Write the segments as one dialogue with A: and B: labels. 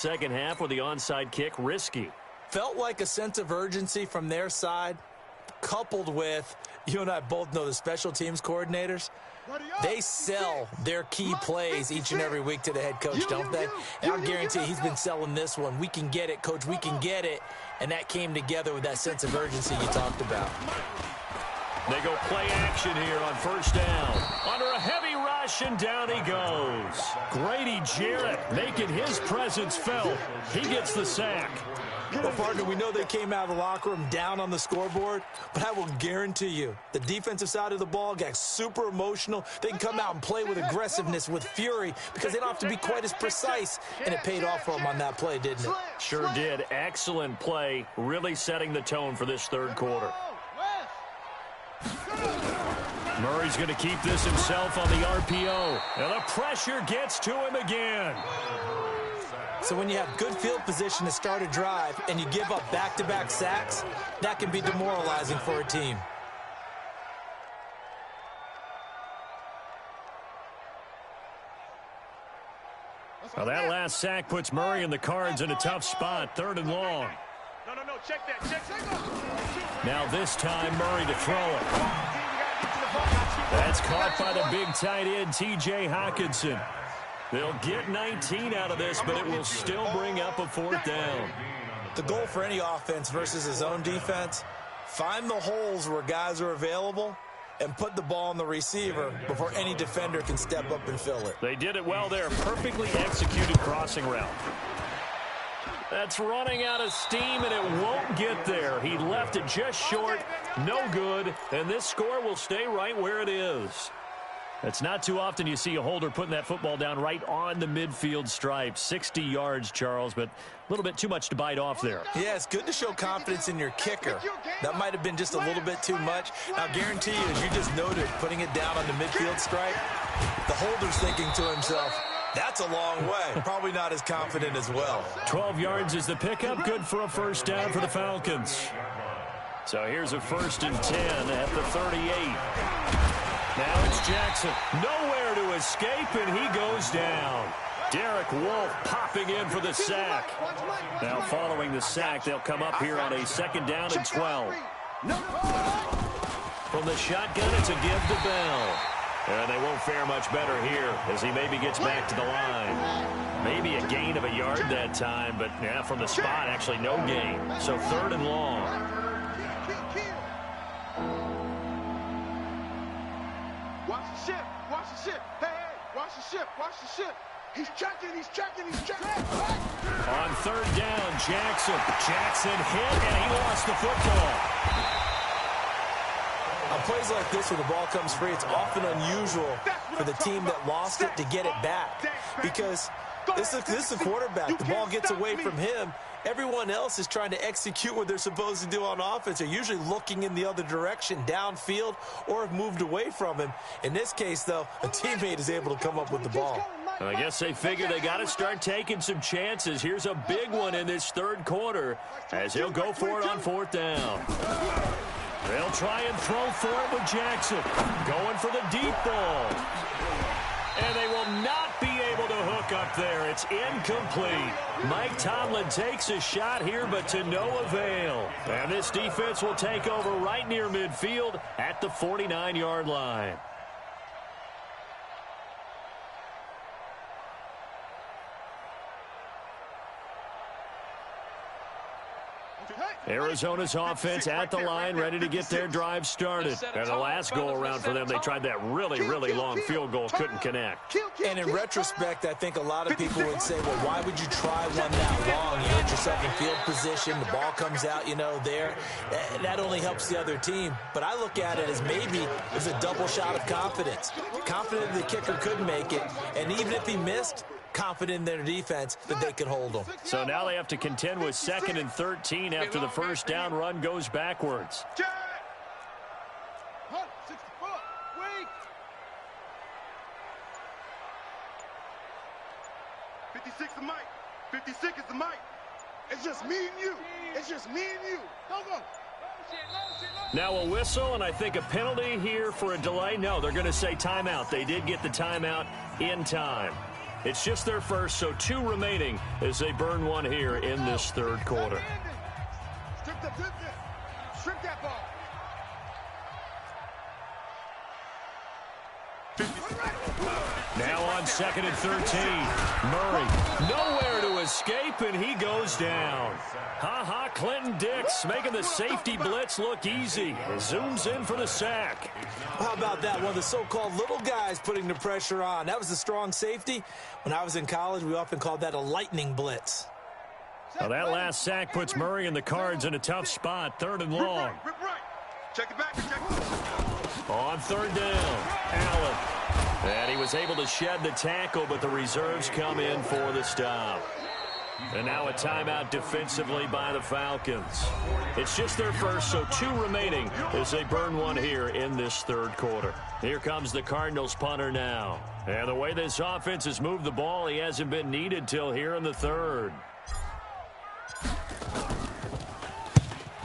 A: Second half with the onside kick risky.
B: Felt like a sense of urgency from their side, coupled with, you and I both know the special teams coordinators, they sell their key plays each and every week to the head coach, don't they? And I'll guarantee he's been selling this one. We can get it, coach, we can get it. And that came together with that sense of urgency you talked about.
A: They go play action here on first down. Under a heavy rush, and down he goes. Grady Jarrett making his presence felt. He gets the sack.
B: Well, partner, we know they came out of the locker room down on the scoreboard, but I will guarantee you the defensive side of the ball got super emotional. They can come out and play with aggressiveness, with fury, because they don't have to be quite as precise, and it paid off for them on that play, didn't it?
A: Sure did. Excellent play, really setting the tone for this third quarter. Murray's going to keep this himself on the RPO, and the pressure gets to him again.
B: So when you have good field position to start a drive and you give up back-to-back sacks, that can be demoralizing for a team.
A: Well, that last sack puts Murray and the Cards in a tough spot, 3rd and long.
C: No, check that.
A: Now this time, Murray to throw it. That's caught by the big tight end, T.J. Hawkinson. They'll get 19 out of this, but it will still bring up a 4th down.
B: The goal for any offense versus his own defense, find the holes where guys are available and put the ball on the receiver before any defender can step up and fill it.
A: They did it well there. Perfectly executed crossing route. That's running out of steam, and it won't get there. He left it just short. No good, and this score will stay right where it is. It's not too often you see a holder putting that football down right on the midfield stripe. 60 yards, Charles, but a little bit too much to bite off there.
B: Yeah, it's good to show confidence in your kicker. That might have been just a little bit too much. I'll guarantee you, as you just noted, putting it down on the midfield stripe, the holder's thinking to himself, that's a long way. Probably not as confident as well.
A: 12 yards is the pickup. Good for a 1st down for the Falcons. So here's a 1st and 10 at the 38. Now it's Jackson. Nowhere to escape, and he goes down. Derek Wolfe popping in for the sack. Now following the sack, they'll come up here on a 2nd down and 12. From the shotgun, it's a give to Bell. And they won't fare much better here as he maybe gets back to the line. Maybe a gain of a yard that time, but yeah, from the spot, actually no gain. So 3rd and long.
C: Watch the ship. Hey, watch the ship. He's checking.
A: On 3rd down, Jackson hit, and he lost the football.
B: On plays like this where the ball comes free, it's often unusual for the team that lost it to get it back. Because this is a quarterback. The ball gets away from him. Everyone else is trying to execute what they're supposed to do on offense. They're usually looking in the other direction, downfield, or have moved away from him. In this case, though, a teammate is able to come up with the ball.
A: I guess they figure they got to start taking some chances. Here's a big one in this 3rd quarter as he'll go for it on 4th down. They'll try and throw for it with Jackson. Going for the deep ball. And they will not be able to hook up there. It's incomplete. Mike Tomlin takes a shot here, but to no avail. And this defense will take over right near midfield at the 49-yard line. Arizona's offense at the line, ready to get their drive started. And the last go-around for them, they tried that really long field goal, couldn't connect.
B: And in retrospect, I think a lot of people would say, well, why would you try one that long? You get yourself in field position, the ball comes out, there. That only helps the other team. But I look at it as maybe it's a double shot of confidence. Confident the kicker could make it, and even if he missed, confident in their defense that they could hold them.
A: So now they have to contend with 2nd and 13 after the 1st down run goes backwards.
C: 56 is Mike. 56 is the Mike. It's just me and you. Go.
A: Now a whistle, and I think a penalty here for a delay. No, they're going to say timeout. They did get the timeout in time. It's just their first, so 2 remaining as they burn one here in this third quarter.
C: Strip that ball.
A: Now on 2nd and 13. Murray nowhere to escape, and he goes down. Clinton Dix making the safety blitz look easy. Zooms in for the sack.
B: How about that? One of the so-called little guys putting the pressure on. That was a strong safety. When I was in college, we often called that a lightning blitz.
A: Well, that last sack puts Murray and the Cards in a tough spot. 3rd and long.
C: Rip right. Check it back. Check it.
A: On 3rd down, Allen. And he was able to shed the tackle, but the reserves come in for the stop. And now a timeout defensively by the Falcons. It's just their first, so 2 remaining as they burn one here in this third quarter. Here comes the Cardinals punter now. And the way this offense has moved the ball, he hasn't been needed till here in the third.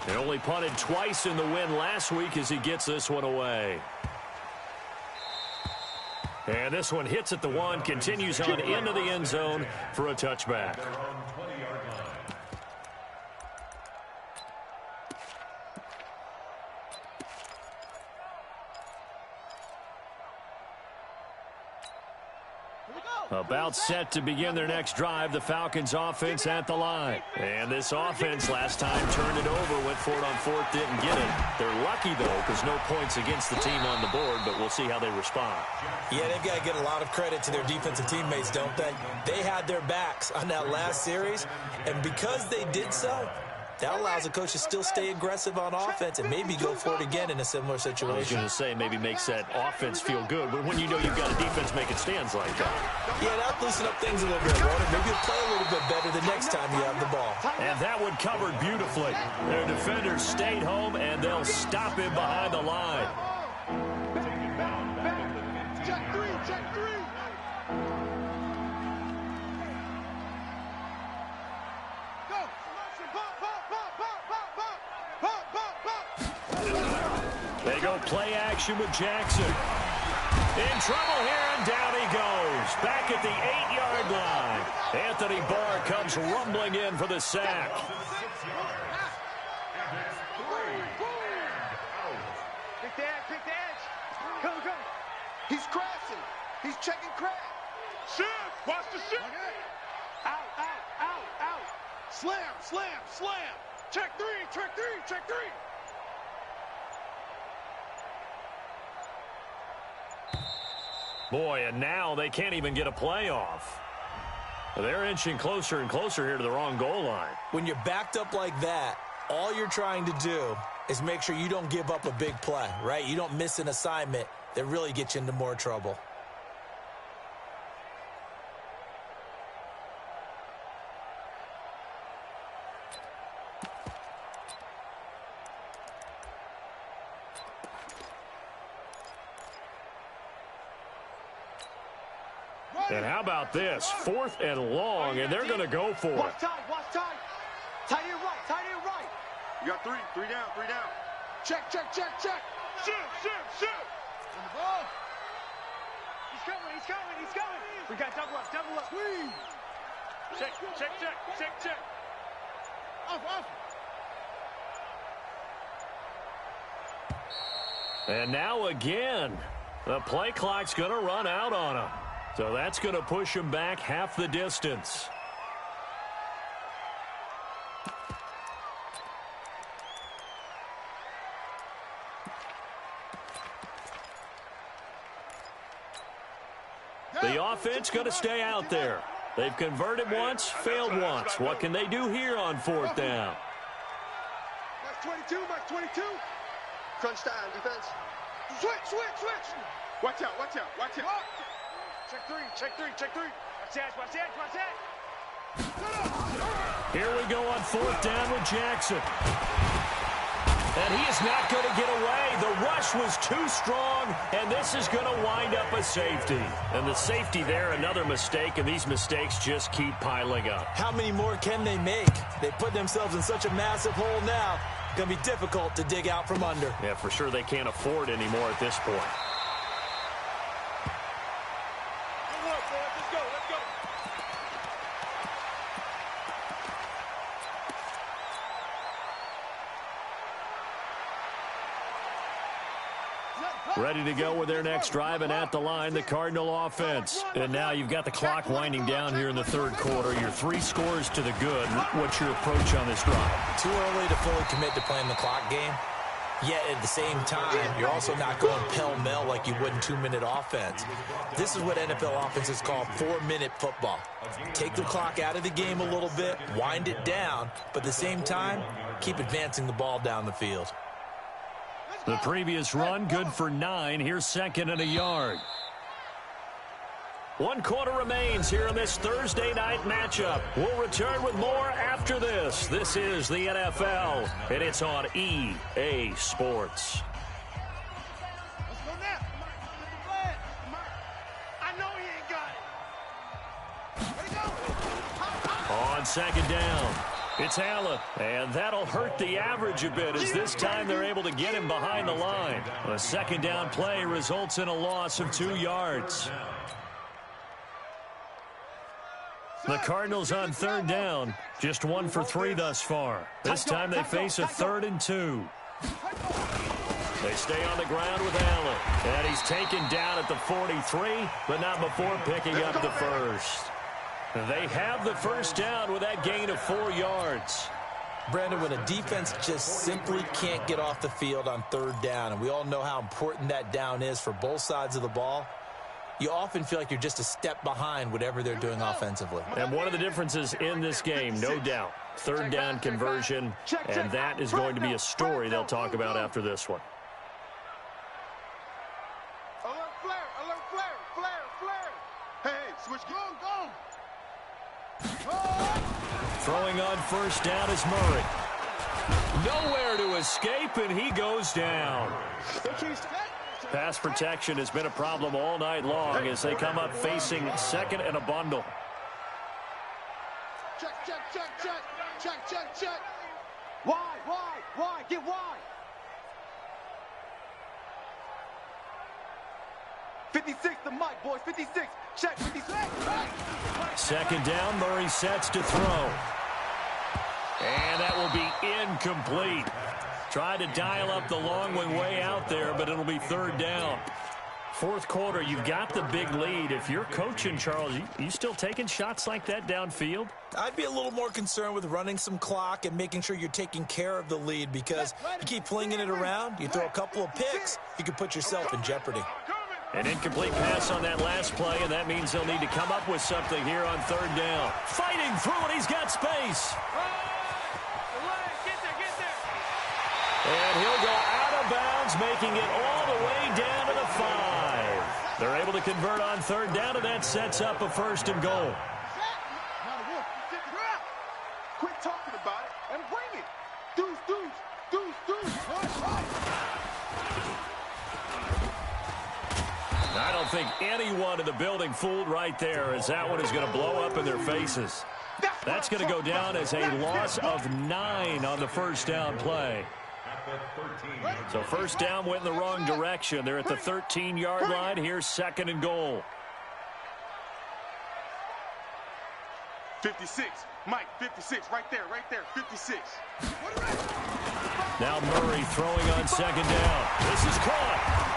A: He only punted twice in the win last week as he gets this one away. And this one hits at the 1, continues on into the end zone for a touchback. About set to begin their next drive, the Falcons offense at the line. And this offense last time turned it over, went for it on 4th, didn't get it. They're lucky, though, because no points against the team on the board, but we'll see how they respond.
B: Yeah, they've got to get a lot of credit to their defensive teammates, don't they? They had their backs on that last series, and because they did so, that allows the coach to still stay aggressive on offense and maybe go for it again in a similar situation.
A: I was going to say maybe makes that offense feel good, but when you know you've got a defense making stands like that.
B: Yeah, that'll loosen up things a little bit, Walter. Maybe you'll play a little bit better the next time you have the ball.
A: And that one covered beautifully. Their defenders stayed home, and they'll stop him behind the line.
C: Check 3. Check 3. Go.
A: They go play action with Jackson. In trouble here, and down he goes. Back at the 8-yard line. Anthony Barr comes rumbling in for the sack.
C: Pick the edge. Come. He's crashing. He's checking crash. Shift. Watch the shift. Out. Slam. Check 3.
A: Boy, and now they can't even get a play off. They're inching closer and closer here to the wrong goal line.
B: When you're backed up like that, all you're trying to do is make sure you don't give up a big play, right? You don't miss an assignment that really gets you into more trouble.
A: And how about this? 4th and long, and they're going to go for it.
C: Watch tight. Tight to your right. You got 3 down. Check. Shift. On the ball. He's coming. We got double up. Squeeze. Check. Off.
A: And now again, the play clock's going to run out on him. So that's going to push him back half the distance. The offense going to stay out there. They've converted once, failed once. What can they do here on 4th down?
C: Max 22. Crunch time, defense. Switch. Watch out. Check 3. Watch that.
A: Here we go on 4th down with Jackson. And he is not going to get away. The rush was too strong, and this is going to wind up a safety. And the safety there, another mistake, and these mistakes just keep piling up.
B: How many more can they make? They put themselves in such a massive hole now. It's going to be difficult to dig out from under.
A: Yeah, for sure they can't afford anymore at this point.
C: Let's go.
A: Ready to go with their next drive, and at the line, the Cardinal offense. And now you've got the clock winding down here in the third quarter. Your 3 scores to the good. What's your approach on this drive?
B: Too early to fully commit to playing the clock game. Yet at the same time, you're also not going pell-mell like you would in 2-minute offense. This is what NFL offenses call 4-minute football. Take the clock out of the game a little bit, wind it down, but at the same time, keep advancing the ball down the field.
A: The previous run, good for 9. Here's second and a yard. 1 quarter remains here in this Thursday night matchup. We'll return with more after this. This is the NFL, and it's on EA Sports.
C: Let's go now. I know he ain't got it. Ready to go.
A: On second down, it's Allen, and that'll hurt the average a bit as this time they're able to get him behind the line. A second down play results in a loss of 2 yards. The Cardinals on third down, just 1 for 3 thus far. This time they face a 3rd and 2. They stay on the ground with Allen, and he's taken down at the 43, but not before picking up the first. They have the first down with that gain of 4 yards.
B: Brandon, when a defense just simply can't get off the field on third down, and we all know how important that down is for both sides of the ball, you often feel like you're just a step behind whatever they're doing offensively.
A: And one of the differences in this game, no doubt, third down conversion, and that is going to be a story they'll talk about after this one.
C: Alert flare. Hey, switch, go.
A: Throwing on first down is Murray. Nowhere to escape, and he goes down. Pass protection has been a problem all night long as they come up facing second and a bundle.
C: Check. Wide, get wide. 56, the mic, boys, 56. Check, 56.
A: Second down, Murray sets to throw. And that will be incomplete. Tried to dial up the long one way out there, but it'll be third down. Fourth quarter, you've got the big lead. If you're coaching, Charles, you still taking shots like that downfield?
B: I'd be a little more concerned with running some clock and making sure you're taking care of the lead, because you keep flinging it around, you throw a couple of picks, you can put yourself in jeopardy.
A: An incomplete pass on that last play, and that means they'll need to come up with something here on third down. Fighting through it, he's got space. And he'll go out of bounds, making it all the way down to the 5. They're able to convert on third down, and that sets up a first and goal.
C: Quit talking about it and bring it. Deuce.
A: I don't think anyone in the building fooled right there, as that one is going to blow up in their faces. That's going to go down as a loss of 9 on the first down play. So first down went in the wrong direction. They're at the 13-yard line. Here's second and goal.
C: 56. Mike, 56. Right there. 56.
A: Now Murray throwing on second down. This is caught.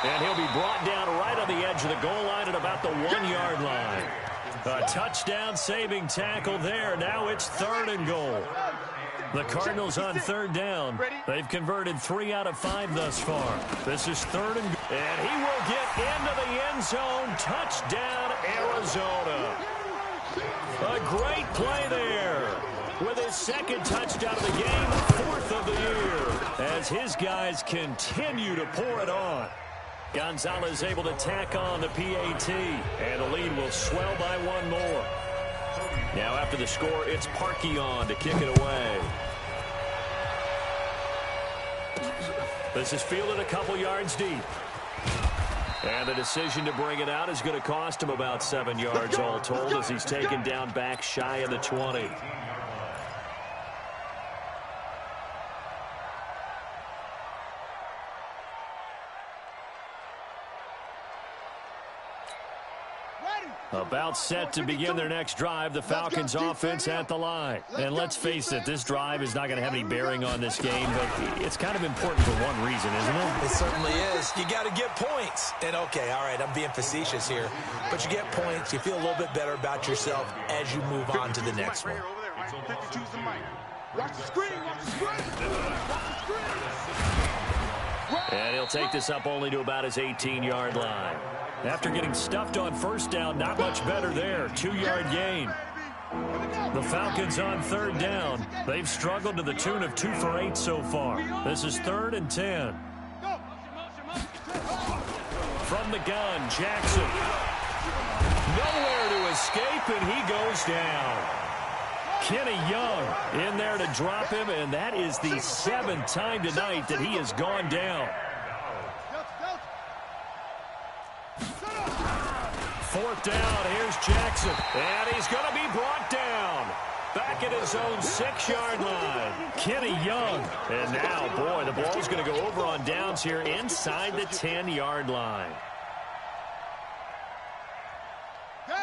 A: And he'll be brought down right on the edge of the goal line at about the 1-yard line. A touchdown-saving tackle there. Now it's third and goal. The Cardinals on third down. They've converted 3 out of 5 thus far. This is third and goal. And he will get into the end zone. Touchdown, Arizona. A great play there. With his second touchdown of the game, 4th of the year. As his guys continue to pour it on. Gonzalez able to tack on the PAT, and the lead will swell by 1 more. Now after the score, it's Parkey on to kick it away. This is fielded a couple yards deep. And the decision to bring it out is going to cost him about 7 yards all told, as he's taken down back shy of the 20. About set to begin their next drive, the Falcons offense at the line. And let's face it, this drive is not going to have any bearing on this game, but it's kind of important for one reason, isn't it?
B: It certainly is. You got to get points. And, okay, all right, I'm being facetious here. But you get points, you feel a little bit better about yourself as you move on to the next one.
C: Watch the screen, watch the screen. Watch the screen.
A: And he'll take this up only to about his 18-yard line. After getting stuffed on first down, not much better there. 2-yard gain. The Falcons on third down. They've struggled to the tune of 2 for 8 so far. This is 3rd and 10. From the gun, Jackson. Nowhere to escape, and he goes down. Kenny Young in there to drop him, and that is the 7th time tonight that he has gone down. 4th down, here's Jackson, and he's going to be brought down. Back at his own 6-yard line. Kenny Young, and now, boy, the ball's going to go over on downs here inside the 10-yard line.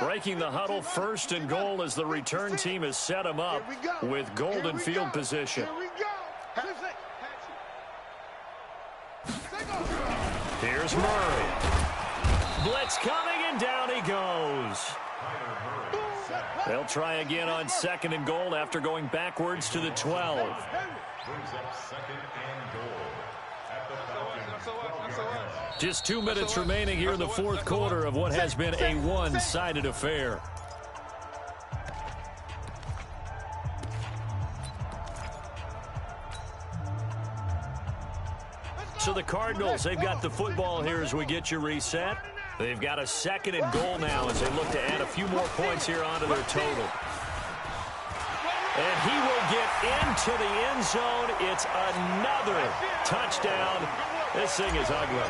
A: Breaking the huddle, 1st and goal as the return team has set him up with golden field position. Here's Murray. Blitz coming, and down he goes. They'll try again on 2nd and goal after going backwards to the 12.
D: Brings up 2nd and goal at the Falcons.
A: Just 2 minutes remaining here in the 4th quarter of what has been a one-sided affair. So the Cardinals, they've got the football here as we get you reset. They've got a 2nd and goal now as they look to add a few more points here onto their total. And he will get into the end zone. It's another touchdown. This thing is ugly.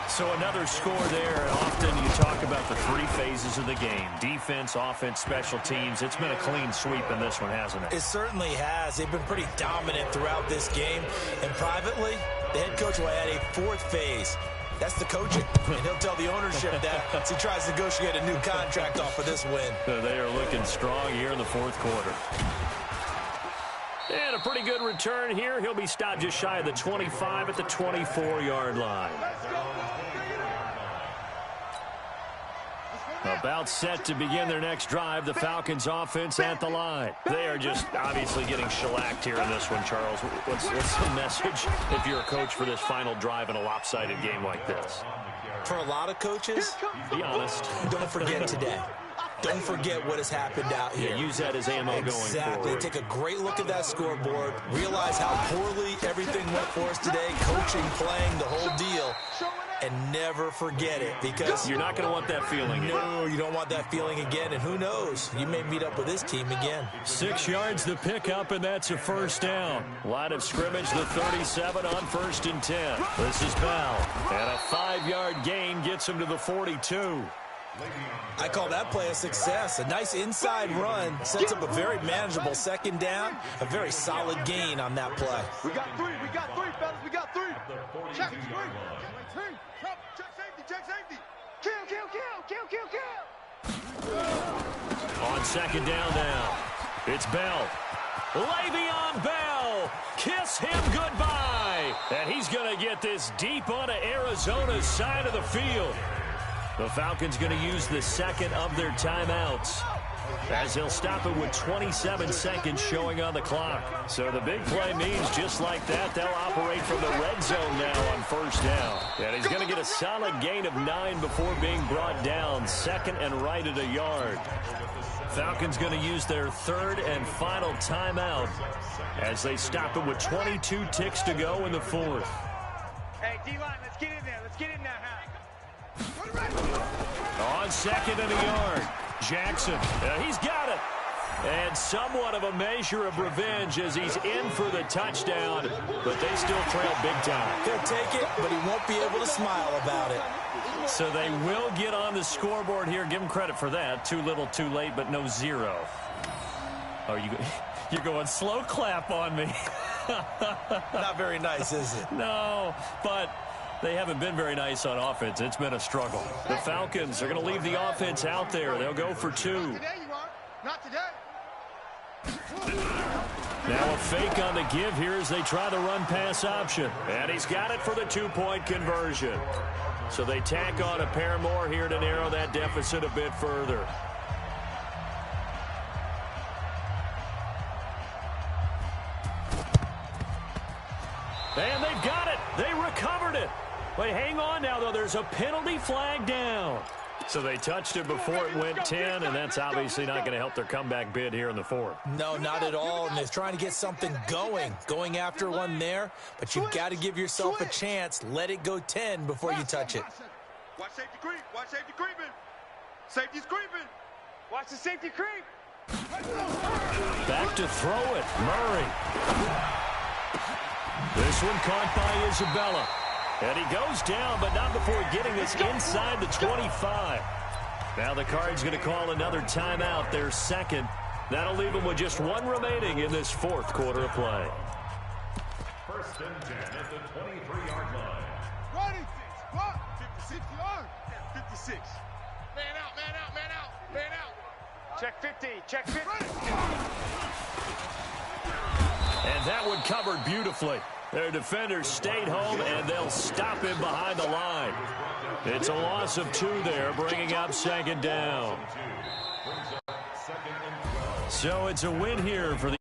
A: So another score there, and often you talk about the 3 phases of the game. Defense, offense, special teams. It's been a clean sweep in this one, hasn't it?
B: It certainly has. They've been pretty dominant throughout this game. And privately, the head coach will add a 4th phase. That's the coaching. And he'll tell the ownership that as he tries to negotiate a new contract off of this win.
A: They are looking strong here in the 4th quarter. And a pretty good return here. He'll be stopped just shy of the 25 at the 24-yard line. About set to begin their next drive, the Falcons offense at the line. They are just obviously getting shellacked here in this one, Charles. What's the message if you're a coach for this final drive in a lopsided game like this?
B: For a lot of coaches,
A: be honest.
B: Don't forget today. Don't forget what has happened out here.
A: Yeah, use that as ammo going forward.
B: Exactly. Take a great look at that scoreboard. Realize how poorly everything went for us today. Coaching, playing, the whole deal. And never forget it, because
A: you're not going to want that feeling.
B: No, you don't want that feeling again. And who knows? You may meet up with this team again.
A: 6 yards the pickup, and that's a 1st down. Line of scrimmage, the 37 on 1st and 10. This is Bell. And a 5-yard gain gets him to the 42.
B: I call that play a success. A nice inside run sets up a very manageable 2nd down. A very solid gain on that play.
C: We got 3, fellas, we got 3. Check 3. Check safety. Kill.
A: On 2nd down now, it's Bell. Le'Veon Bell, kiss him goodbye. And he's going to get this deep onto Arizona's side of the field. The Falcons going to use the 2nd of their timeouts, as they'll stop it with 27 seconds showing on the clock. So the big play means just like that, they'll operate from the red zone now on 1st down. And he's going to get a solid gain of 9 before being brought down, 2nd and right at a yard. Falcons going to use their 3rd and final timeout as they stop it with 22 ticks to go in the 4th.
C: Hey, D-line, let's get in there. Let's get in there, huh?
A: On 2nd and a yard, Jackson, he's got it. And somewhat of a measure of revenge as he's in for the touchdown, but they still trail big time.
B: He'll take it, but he won't be able to smile about it.
A: So they will get on the scoreboard here. Give him credit for that. Too little, too late, but no 0. Oh, you're going slow clap on me.
B: Not very nice, is it?
A: No, but They haven't been very nice on offense. It's been a struggle. The Falcons are going to leave the offense out there. They'll go for 2.
C: Not today, you are. Not today.
A: Now a fake on the give here as they try the run-pass option. And he's got it for the 2-point conversion. So they tack on a pair more here to narrow that deficit a bit further. And they've got it. They recovered it. But hang on now, though. There's a penalty flag down. So they touched it before it went 10, and that's obviously not going to help their comeback bid here in the 4th.
B: No, not at all, and they're trying to get something going after one there, but you've got to give yourself a chance. Let it go 10 before you touch it.
C: Watch safety creep. Watch safety creeping. Safety's creeping. Watch the safety creep.
A: Back to throw it. Murray. This one caught by Isabella. And he goes down, but not before getting this inside the 25. Now the Cards going to call another timeout, their second. That'll leave them with just 1 remaining in this 4th quarter of play.
D: 1st and 10 at the 23-yard line.
C: Running 56 yard. 56. Man out, man out, man out, man out. Check 50, check 50.
A: And that one covered beautifully. Their defenders stayed home, and they'll stop him behind the line. It's a loss of 2 there, bringing up 2nd down. So it's a win here for the